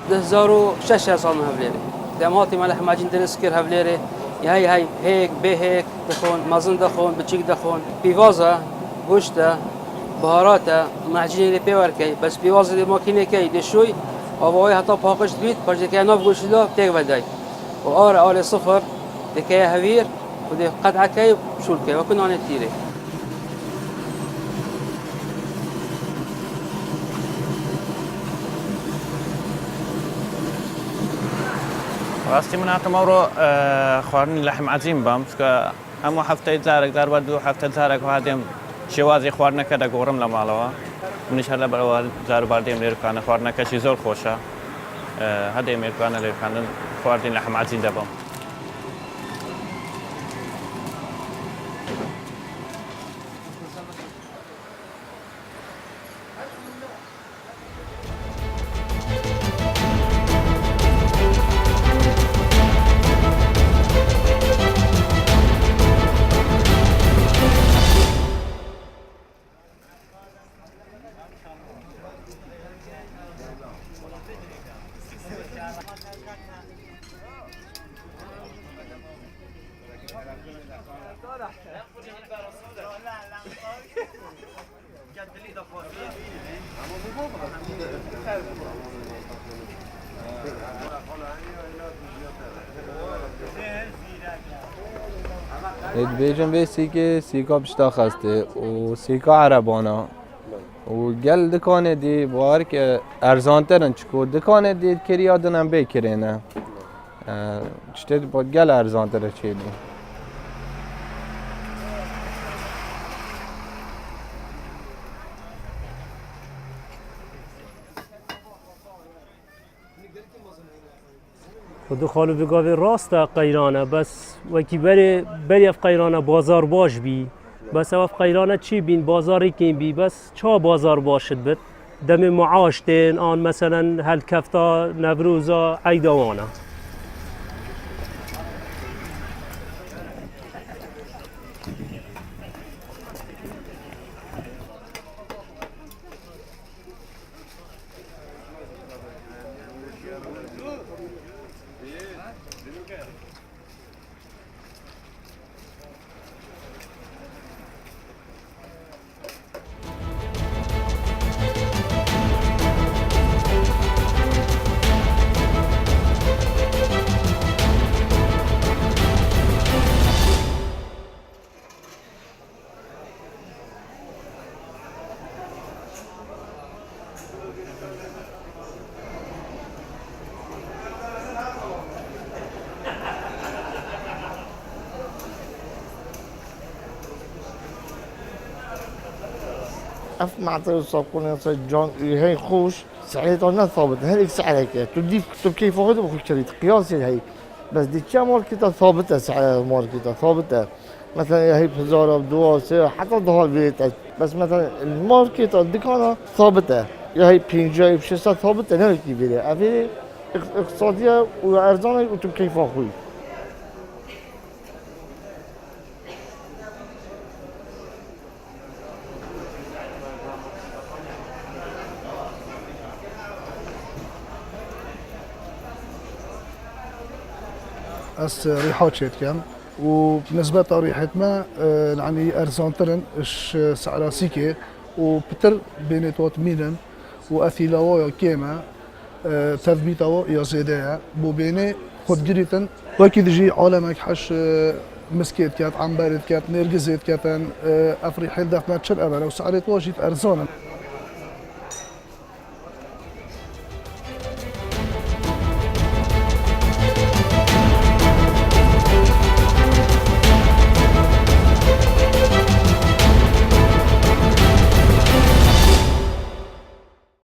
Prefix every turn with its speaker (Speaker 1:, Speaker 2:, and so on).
Speaker 1: دهزارو شش سال هفليري دماتي ملح ماجين درسكر هفليري هاي هيك بهيك دخون مازن دخون بتشيك دخون بيفازا گوشتا بهاراتا معجين اللي بيوركي بس بيوازا دي ماكينه كي دي شوي اوای حتی پاکش بید پس که ناف گوشیدا تیگ بدای و آل صفر دکی هویر و دی قطعه کی شول کی و کنان تیره
Speaker 2: راستی من حتی مورو خوارنی لحم عظیم بام که همو هفته زارک در بعد دو هفته زارک و هدیم شوازی خوارنه که دگورم لمالوا منش هلا برای زار باردیم لیر کانه خوارنه که چیزور خوشه هدیم لیر کانه لیر کانه خوردین لحم عظیم دبام
Speaker 3: بیشتر به سیکا بیشتر خسته و سیکا عربانا و گل دکانه دی بار که ارزان ترن چکو دکانه دی کری آدنم بکرینه چطور با گل ارزان تره چیلی
Speaker 4: خود خالو بگاوی راست قیرانه بس وکی بری اف قیرانه بازار باش بی بس اف قیرانه چی بین بازاری کین بی بس چا بازار باشد بد دم معاش تین آن مثلا هل کفتا نوروزا عیدوانه
Speaker 5: اف معطي صابون جان هي خوش سعيتنا ثابت هذيك سعرك تدي كيف واحد بخش شريط قياسي هي بس دي كم ماركتها ثابته سعر ماركتها ثابته مثلا هي بهزار بدو حتى ظهر بيتك بس مثلا الماركت الدكانه ثابته يا هي بينجاي بشيء ثابته نه كيف بيري افي اقتصاديه وارزانه وتم كيف اخوي
Speaker 6: اس ريحات شيت كان وبنسبة ريحة ما يعني ارزانترن اش سعرها سيكي وبتر بيناتوات ميلن واثيلاوا كيما تثبيتوا يا زيدايا بو بيني خود جريتن وكي تجي عالمك حش مسكيت كات عنبرت كات نرجزت كاتن افريحين دفنا تشر امل وسعرت واجد ارزانا